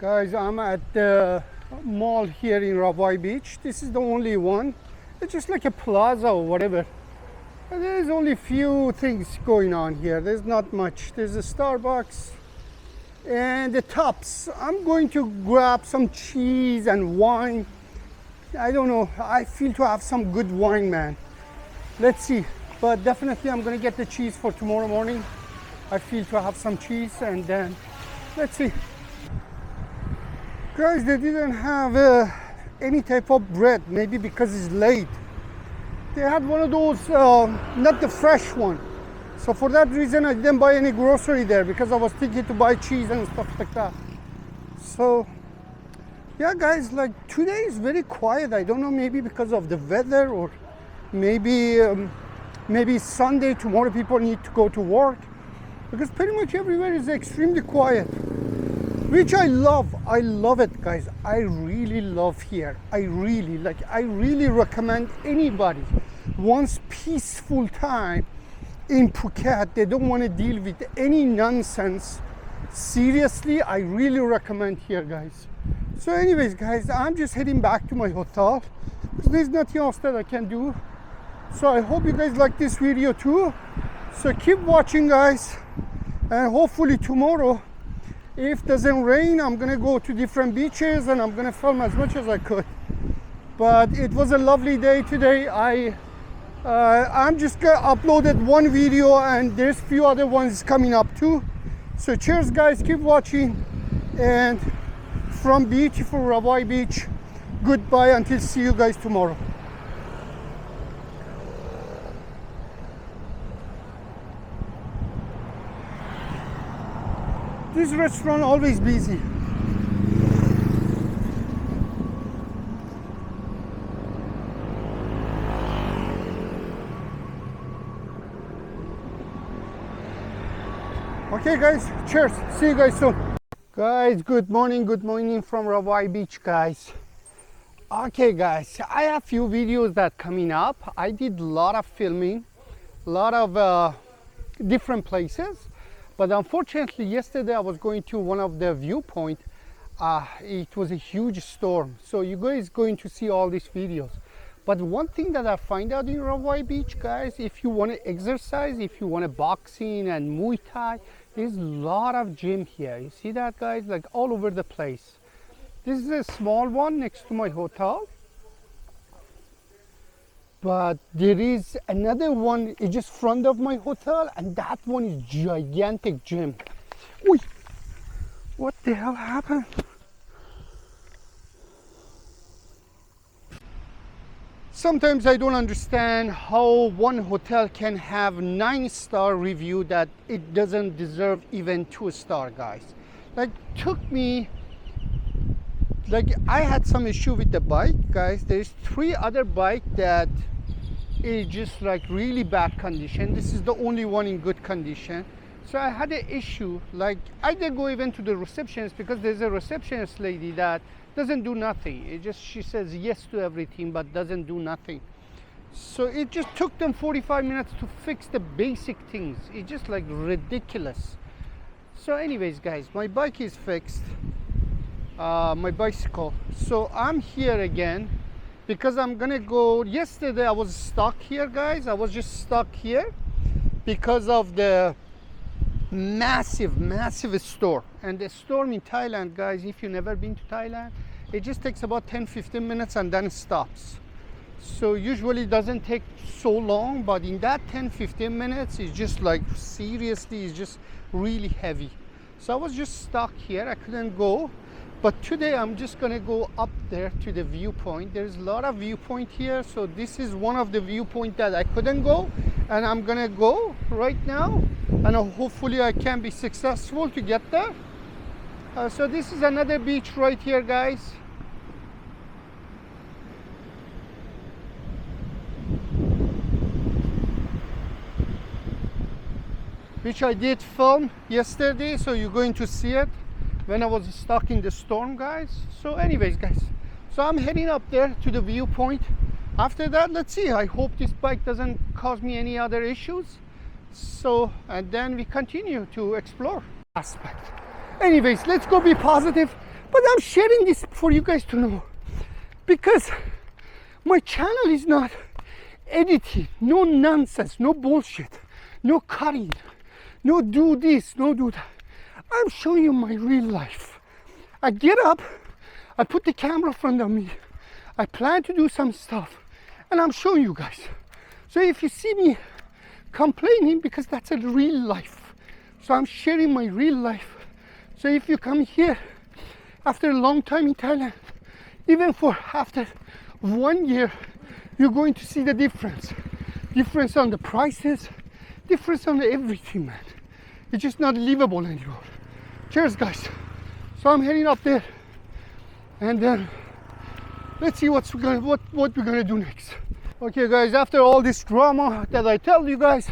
Guys, I'm at the mall here in Rawai Beach. This is the only one. It's just like a plaza or whatever. And there's only few things going on here. There's not much. There's a Starbucks and the tops. I'm going to grab some cheese and wine. I don't know. I feel to have some good wine, man. Let's see. But definitely I'm going to get the cheese for tomorrow morning. I feel to have some cheese, and then let's see. Guys, they didn't have any type of bread, maybe because it's late. They had one of those, not the fresh one. So for that reason, I didn't buy any grocery there because I was thinking to buy cheese and stuff like that. So yeah, guys, like today is very quiet. I don't know, maybe because of the weather, or maybe Sunday, tomorrow people need to go to work, because pretty much everywhere is extremely quiet. Which I love it, guys. I really love here. I really recommend anybody wants peaceful time in Phuket. They don't want to deal with any nonsense. Seriously, I really recommend here, guys. So anyways, guys, I'm just heading back to my hotel because there's nothing else that I can do. So I hope you guys like this video too. So keep watching, guys, and hopefully tomorrow, if it doesn't rain, I'm gonna go to different beaches and I'm gonna film as much as I could. But it was a lovely day today. I'm just gonna uploaded one video, and there's few other ones coming up too. So cheers, guys, keep watching, and from beautiful Rawai Beach, goodbye until see you guys tomorrow. This restaurant always busy. Okay, guys, cheers. See you guys soon. Guys, good morning from Rawai Beach, guys. Okay, guys, I have few videos that coming up. I did a lot of filming, a lot of different places. But unfortunately, yesterday I was going to one of the viewpoint. It was a huge storm. So you guys going to see all these videos. But one thing that I find out in Rawai Beach, guys, if you want to exercise, if you want to boxing and Muay Thai, there's a lot of gym here. You see that, guys? Like all over the place. This is a small one next to my hotel. But there is another one, it's just front of my hotel, and that one is gigantic gym. Oi, what the hell happened? Sometimes I don't understand how one hotel can have 9-star review that it doesn't deserve even 2-star, guys. Like took me, like I had some issue with the bike, guys. There's 3 other bike that is just like really bad condition. This is the only one in good condition. So I had an issue. Like I didn't go even to the receptionist, because there's a receptionist lady that doesn't do nothing. It just, she says yes to everything but doesn't do nothing. So it just took them 45 minutes to fix the basic things. It's just like ridiculous. So anyways, guys, my bike is fixed, my bicycle. So I'm here again because I'm gonna go. Yesterday I was stuck here, guys. I was just stuck here because of the massive storm. And the storm in Thailand, guys, if you've never been to Thailand, it just takes about 10-15 minutes and then it stops. So usually it doesn't take so long, but in that 10-15 minutes, it's just like, seriously, it's just really heavy. So I was just stuck here. I couldn't go. But today I'm just gonna go up there to the viewpoint. There's a lot of viewpoint here. So this is one of the viewpoint that I couldn't go, and I'm gonna go right now, and hopefully I can be successful to get there. So this is another beach right here, guys. Which I did film yesterday, so you're going to see it when I was stuck in the storm, guys. So anyways, guys, so I'm heading up there to the viewpoint. After that, let's see, I hope this bike doesn't cause me any other issues. So, and then we continue to explore aspect. Anyways, let's go be positive. But I'm sharing this for you guys to know, because my channel is not editing, no nonsense, no bullshit, no cutting, no do this, no do that. I'm showing you my real life. I get up, I put the camera in front of me, I plan to do some stuff, and I'm showing you guys. So if you see me complaining, because that's a real life, so I'm sharing my real life. So if you come here after a long time in Thailand, even for after 1 year, you're going to see the difference on the prices, difference on everything, man. It's just not livable anymore. Cheers, guys. So I'm heading up there, and then let's see what we're gonna do next. Okay, guys, after all this drama that I told you guys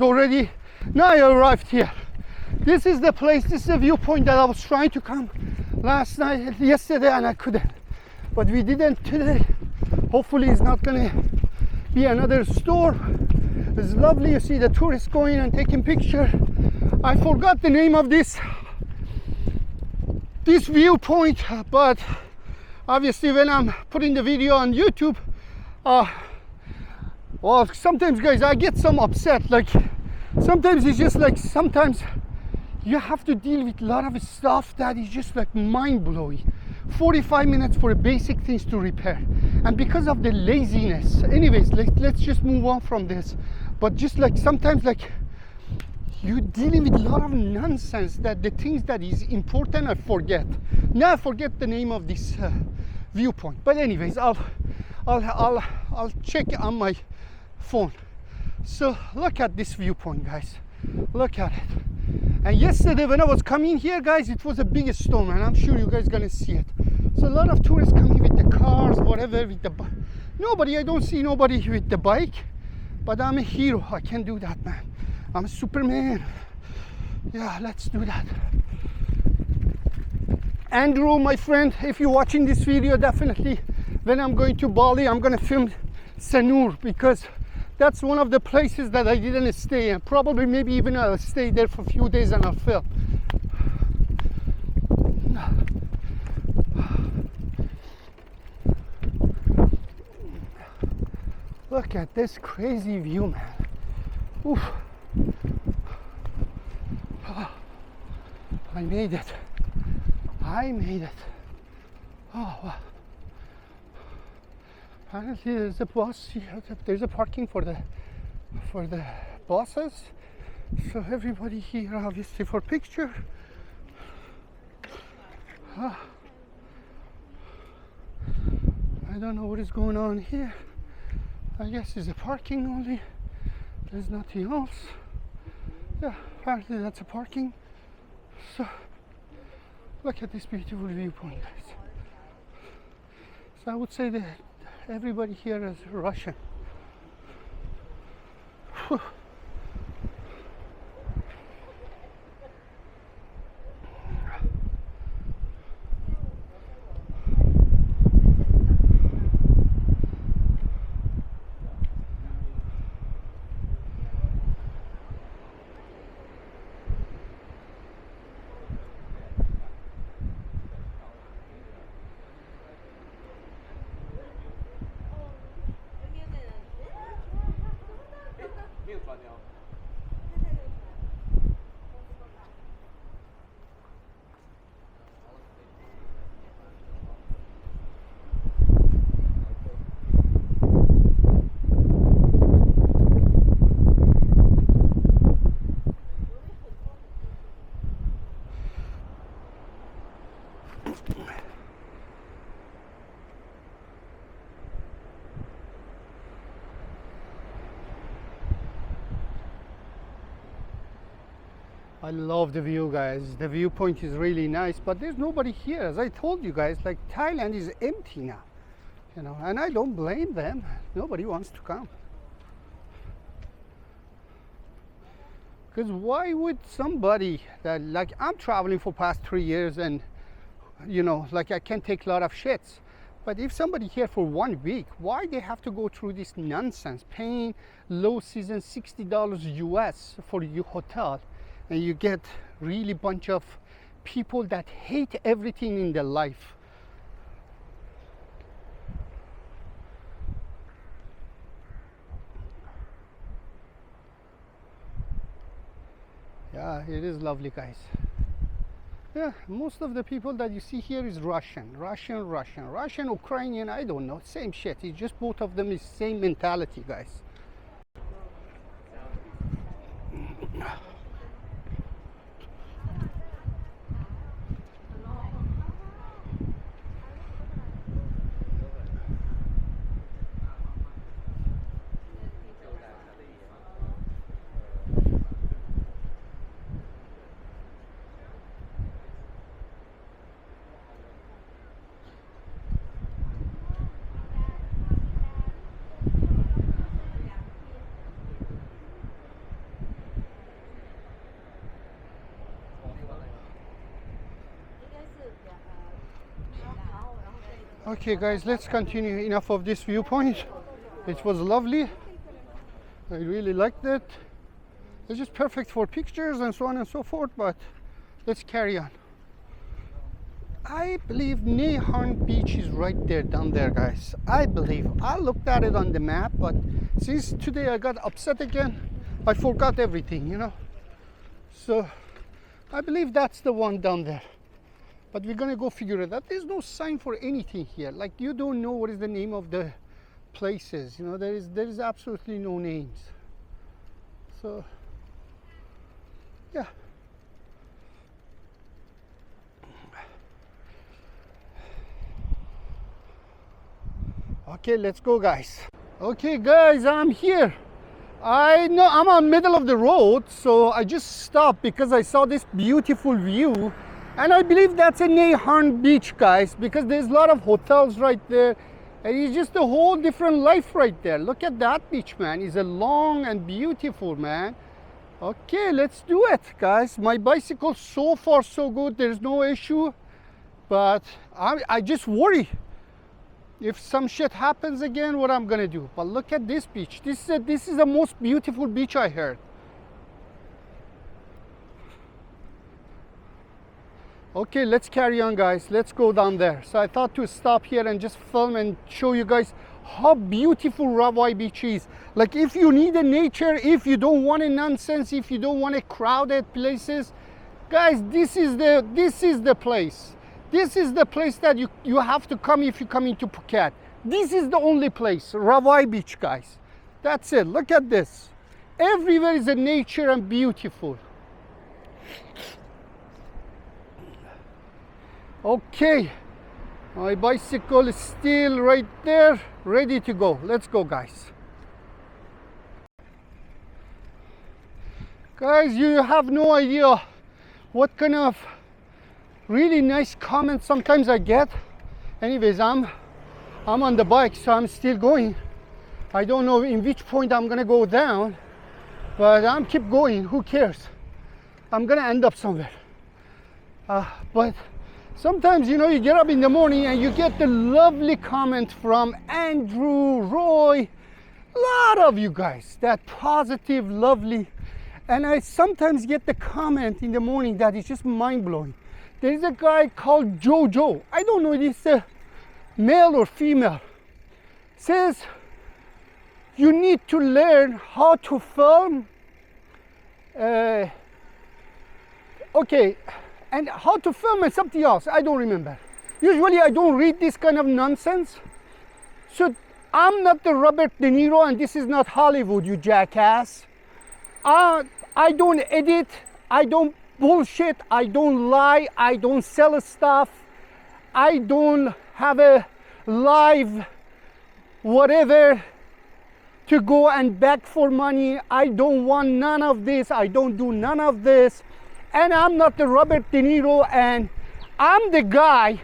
already, now I arrived here. This is the place, this is the viewpoint that I was trying to come yesterday, and I couldn't. But we didn't today. Hopefully it's not gonna be another storm. It's lovely. You see the tourists going and taking picture. I forgot the name of this viewpoint, but obviously when I'm putting the video on YouTube, well, sometimes, guys, I get some upset. Like sometimes it's just like, sometimes you have to deal with a lot of stuff that is just like mind-blowing. 45 minutes for basic things to repair, and because of the laziness. Anyways, let's just move on from this. But just like sometimes, like you're dealing with a lot of nonsense, that the things that is important I forget. Now I forget the name of this viewpoint. But anyways, I'll check on my phone. So look at this viewpoint, guys. Look at it. And yesterday when I was coming here, guys, it was a big storm, and I'm sure you guys gonna see it. So a lot of tourists coming with the cars, whatever, with the nobody. I don't see nobody with the bike, but I'm a hero. I can do that, man. I'm a Superman. Yeah, let's do that. Andrew, my friend, if you're watching this video, definitely when I'm going to Bali, I'm gonna film Sanur, because that's one of the places that I didn't stay, and probably maybe even I'll stay there for a few days and I'll film. Look at this crazy view, man. Oof. I made it. I made it. Oh, wow. Apparently there's a bus here. There's a parking for the buses. So everybody here obviously for picture. I don't know what is going on here. I guess it's a parking only. There's nothing else. Yeah, apparently that's a parking. So look at this beautiful viewpoint, guys. So I would say that everybody here is Russian. Whew. I love the view, guys. The viewpoint is really nice, but there's nobody here. As I told you guys, like Thailand is empty now, you know, and I don't blame them. Nobody wants to come. Because why would somebody that, like, I'm traveling for past 3 years, and you know, like I can take a lot of shits. But if somebody here for 1 week, why they have to go through this nonsense, paying low season $60 US for your hotel, and you get really bunch of people that hate everything in their life. Yeah, it is lovely, guys. Yeah, most of the people that you see here is Russian, Ukrainian, I don't know, same shit. It's just both of them is same mentality, guys. Okay guys, let's continue. Enough of this viewpoint. It was lovely. I really liked it. It's just perfect for pictures and so on and so forth, but let's carry on. I believe Nai Harn beach is right there, down there, guys. I believe. I looked at it on the map, but since today I got upset again, I forgot everything, you know. So I believe that's the one down there. But we're gonna go figure it out. There's no sign for anything here. Like, you don't know what is the name of the places. You know, there is absolutely no names. So yeah. Okay, let's go, guys. Okay guys, I'm here. I know I'm on middle of the road, so I just stopped because I saw this beautiful view. And I believe that's a Nai Harn beach, guys, because there's a lot of hotels right there. And it's just a whole different life right there. Look at that beach, man. It's a long and beautiful, man. Okay, let's do it, guys. My bicycle, so far so good. There's no issue. But I just worry if some shit happens again, what I'm gonna do. But look at this beach. This is the most beautiful beach I heard. Okay, let's carry on, guys. Let's go down there. So I thought to stop here and just film and show you guys how beautiful Rawai beach is. Like, if you need a nature, if you don't want a nonsense, if you don't want a crowded places, guys, this is the place. This is the place that you have to come if you come into Phuket. This is the only place, Rawai beach, guys. That's it. Look at this. Everywhere is a nature and beautiful. Okay, my bicycle is still right there, ready to go. Let's go, guys. Guys, you have no idea what kind of really nice comments sometimes I get. Anyways, I'm on the bike, so I'm still going. I don't know in which point I'm gonna go down, but I'm keep going. Who cares? I'm gonna end up somewhere. But sometimes, you know, you get up in the morning and you get the lovely comment from Andrew, Roy, a lot of you guys, that positive, lovely. And I sometimes get the comment in the morning that is just mind-blowing. There is a guy called Jojo. I don't know if it's a male or female. Says, you need to learn how to film. Okay. And how to film and something else, I don't remember. Usually I don't read this kind of nonsense. So I'm not the Robert De Niro and this is not Hollywood, you jackass. I don't edit, I don't bullshit, I don't lie, I don't sell stuff. I don't have a live whatever to go and beg for money. I don't want none of this, I don't do none of this. And I'm not the Robert De Niro, and I'm the guy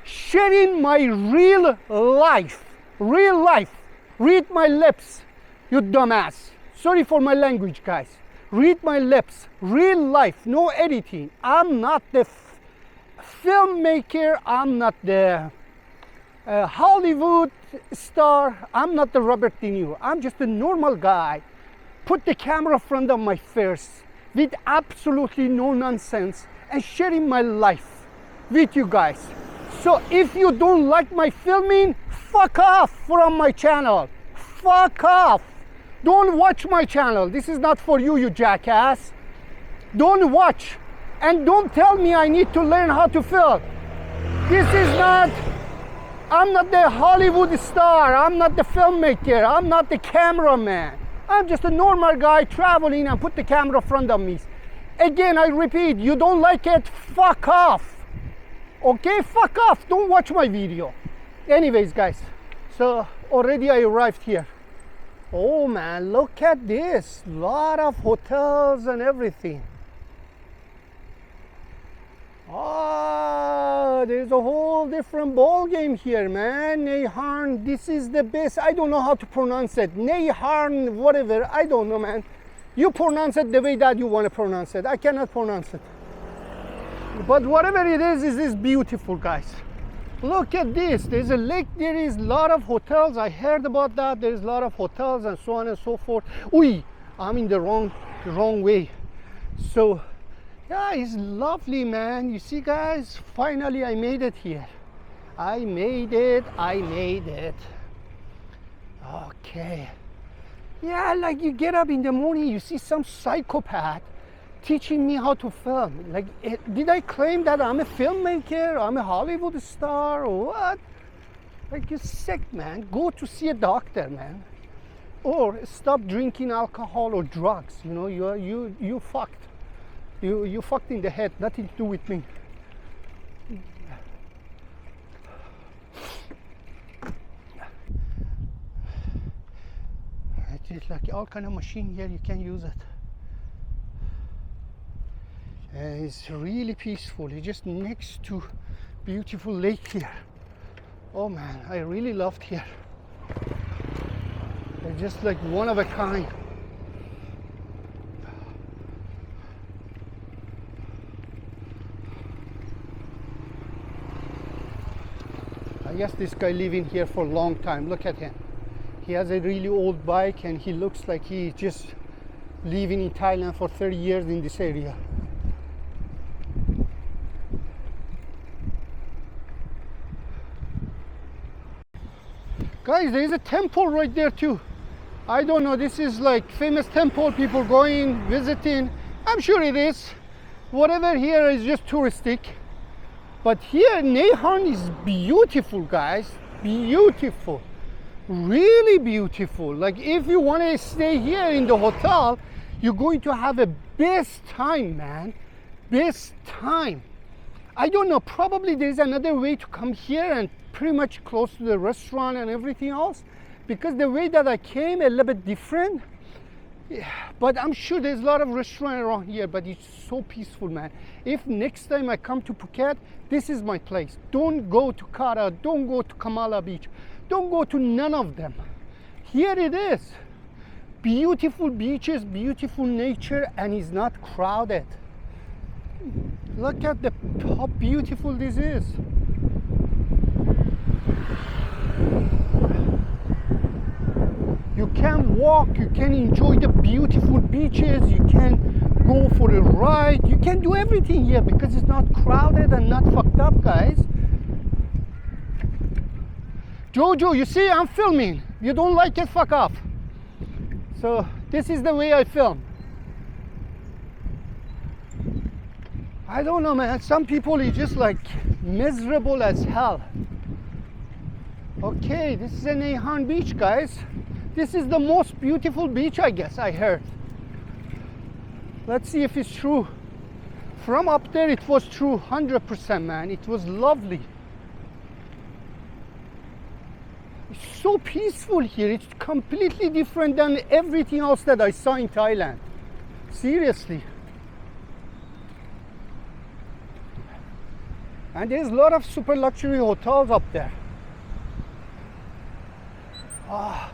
sharing my real life. Real life. Read my lips, you dumbass. Sorry for my language, guys. Read my lips. Real life, no editing. I'm not the filmmaker. I'm not the Hollywood star. I'm not the Robert De Niro. I'm just a normal guy. Put the camera in front of my face. with absolutely no nonsense and sharing my life with you guys. So if you don't like my filming, fuck off from my channel. Fuck off. Don't watch my channel. This is not for you, you jackass. Don't watch. And don't tell me I need to learn how to film. This is not, I'm not the Hollywood star. I'm not the filmmaker. I'm not the cameraman. I'm just a normal guy traveling and put the camera in front of me. Again, I repeat, you don't like it, fuck off. Okay, fuck off. Don't watch my video. Anyways, guys, so already I arrived here. Oh man, look at this. Lot of hotels and everything. Oh, there's a whole different ball game here, man. Nai Harn, this is the best. I don't know how to pronounce it. Nai Harn, whatever. I don't know, man. You pronounce it the way that you want to pronounce it. I cannot pronounce it. But whatever it is beautiful, guys. Look at this. There's a lake. There is a lot of hotels. I heard about that. There's a lot of hotels and so on and so forth. Ui, I'm in the wrong way. So, yeah, it's lovely, man. You see, guys, finally I made it here. I made it. Okay. Yeah, like you get up in the morning, you see some psychopath teaching me how to film. Like, did I claim that I'm a filmmaker? I'm a Hollywood star or what? Like, you're sick, man. Go to see a doctor, man. Or stop drinking alcohol or drugs. You know, you fucked. You fucked in the head. Nothing to do with me. It's like all kind of machine here. You can use it. And it's really peaceful. It's just next to beautiful lake here. Oh man, I really loved here. It's just like one of a kind. I guess this guy living here for a long time. Look at him. He has a really old bike and he looks like he's just living in Thailand for 30 years in this area. Guys, there is a temple right there too. I don't know, this is like famous temple, people going, visiting. I'm sure it is. Whatever here is just touristic. But here, Nai Harn is beautiful, guys. Beautiful. Really beautiful. Like if you want to stay here in the hotel, you're going to have a best time, man. Best time. I don't know, probably there's another way to come here and pretty much close to the restaurant and everything else, because the way that I came a little bit different. Yeah, but I'm sure there's a lot of restaurants around here, but it's so peaceful, man. If next time I come to Phuket, this is my place. Don't go to Kara, don't go to Kamala Beach, don't go to none of them. Here it is. Beautiful beaches, beautiful nature, and it's not crowded. Look at how beautiful this is. You can walk, you can enjoy the beautiful beaches, you can go for a ride, you can do everything here because it's not crowded and not fucked up, guys. Jojo, you see, I'm filming. You don't like it, fuck off. So this is the way I film. I don't know, man. Some people is just like miserable as hell. Okay, this is a Nai Harn beach, guys. This is the most beautiful beach, I guess, I heard. Let's see if it's true. From up there, it was true, 100%, man. It was lovely. It's so peaceful here. It's completely different than everything else that I saw in Thailand. Seriously. And there's a lot of super luxury hotels up there. Ah.